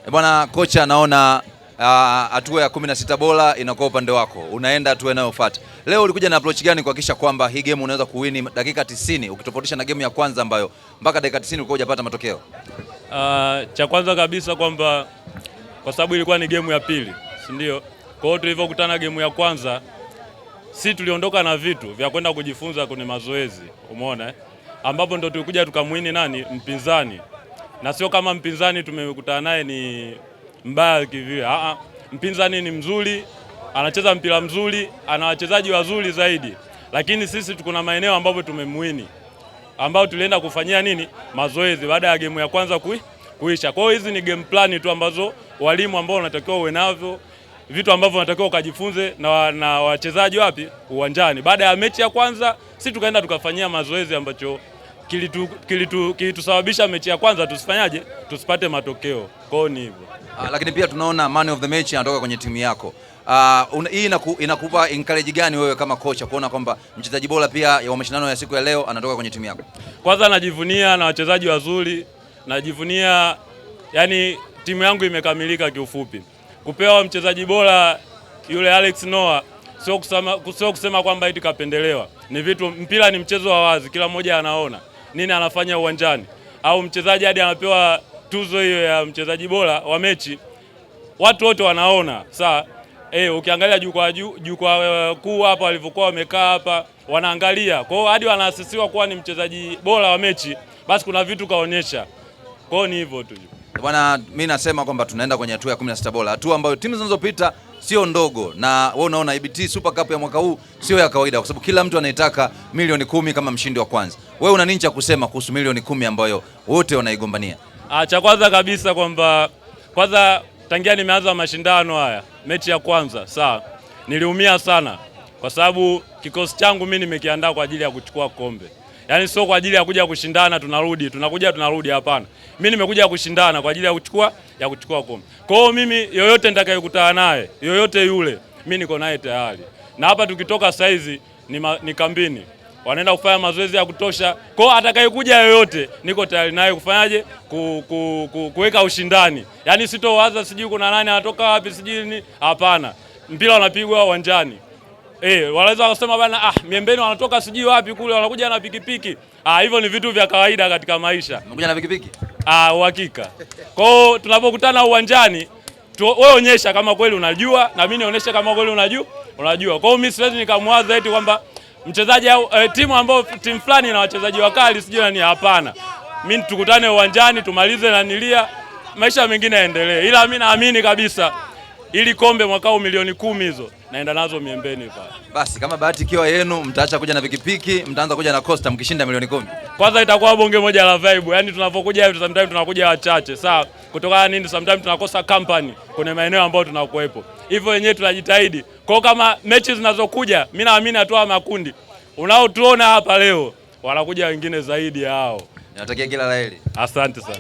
Bwana kocha, naona hatua ya 16 bora inakuwa upande wako, unaenda hatua inayofuata. Leo ulikuja na approach gani kuhakikisha kwamba hii game unaweza kuwini dakika 90 ukitofautisha na game ya kwanza ambayo mpaka dakika 90 ulikuwa hujapata matokeo? Cha kwanza kabisa kwamba kwa sababu ilikuwa ni game ya pili, si ndio? Kwa hiyo tulivyokutana game ya kwanza si tuliondoka na vitu vya kwenda kujifunza kwenye mazoezi, umeona ambapo ndo tulikuja tukamwini nani mpinzani, na sio kama mpinzani tumekutana naye ni mbaya kivile. Mpinzani ni mzuri, anacheza mpira mzuri, ana wachezaji wazuri zaidi, lakini sisi tukuna maeneo ambapo tumemwini, ambao tulienda kufanyia nini mazoezi baada ya game ya kwanza kuisha. Kwa hiyo hizi ni game plan tu ambazo walimu ambao wanatakiwa uwe navyo, vitu ambavyo wanatakiwa ukajifunze na wachezaji wapi uwanjani. Baada ya mechi ya kwanza sisi tukaenda tukafanyia mazoezi ambacho kilitusababisha mechi ya kwanza tusifanyaje, tusipate matokeo. Kwa hiyo ni hivyo. Lakini pia tunaona man of the match anatoka kwenye timu yako. Hii inakupa encourage gani wewe kama kocha kuona kwamba mchezaji bora pia wa mashindano ya siku ya leo anatoka kwenye timu yako? Kwanza najivunia na wachezaji wazuri, najivunia yani timu yangu imekamilika kiufupi. Kupewa mchezaji bora yule Alex Noah sio kusema kwamba eti kapendelewa. Ni vitu, mpira ni mchezo wa wazi, kila mmoja anaona nini anafanya uwanjani. Au mchezaji hadi anapewa tuzo hiyo ya mchezaji bora wa mechi, watu wote wanaona. Sawa, ukiangalia jukwaa kuu hapa walivyokuwa wamekaa hapa wanaangalia. Kwa hiyo hadi wanaasisiwa kuwa ni mchezaji bora wa mechi, basi kuna vitu kaonyesha. Kwa hiyo ni hivyo tu. Bwana, mimi nasema kwamba tunaenda kwenye hatua ya 16 bora, hatua ambayo timu zinazopita sio ndogo, na wewe unaona IBT Super Cup ya mwaka huu sio ya kawaida, kwa sababu kila mtu anaitaka milioni 10 kama mshindi wa kwanza. Wewe una nini cha kusema kuhusu milioni 10 ambayo wote wanaigombania? Cha kwanza kabisa kwamba kwanza tangia nimeanza mashindano haya, mechi ya kwanza sawa, niliumia sana kwa sababu kikosi changu mimi nimekiandaa kwa ajili ya kuchukua kombe. Yaani sio kwa ajili ya kuja kushindana tunarudi, hapana. Mimi nimekuja kushindana kwa ajili ya kuchukua kombe. Kwa hiyo mimi yoyote nitakayekutana naye, yoyote yule, mimi niko naye tayari. Na hapa tukitoka saizi ni kambini. Wanaenda kufanya mazoezi ya kutosha. Kwa hiyo atakayekuja yoyote niko tayari naye kufanyaje kuweka ushindani. Yaani sitowaza sijui kuna nani anatoka wapi sijui ni, hapana. Mpira unapigwa uwanjani. Wanaweza kusema bana Miembeni wanatoka sijui wapi kule wanakuja na pikipiki. Hivyo ni vitu vya kawaida katika maisha. Unakuja na pikipiki? Uhakika. Kwa hiyo tunapokutana uwanjani, wewe onyesha kama kweli unajua na mimi nionyeshe kama kweli unajua. Kwa hiyo mimi siwezi nikamwaza eti kwamba mchezaji au timu fulani na wachezaji wakali sijui nani, hapana. Mimi tukutane uwanjani tumalize na nilia, maisha mengine yaendelee. Ila mimi naamini kabisa ili kombe mwaka huu milioni 10 hizo naenda nazo Miembeni pale. Basi kama bahati ikiwa yenu mtaacha kuja na pikipiki, mtaanza kuja na Costa mkishinda milioni 10. Kwanza itakuwa bonge moja la vibe. Yaani tunapokuja hivi sometimes tunakuja wachache. Sawa. Kutokana nini sometimes tunakosa company kwenye maeneo ambayo tunakuepo. Hivyo wenyewe tunajitahidi. Kwa kama mechi zinazokuja, mimi naamini hatua makundi unaotuona hapa leo wanakuja wengine zaidi ya hao. Natakia kila laheri. Asante sana.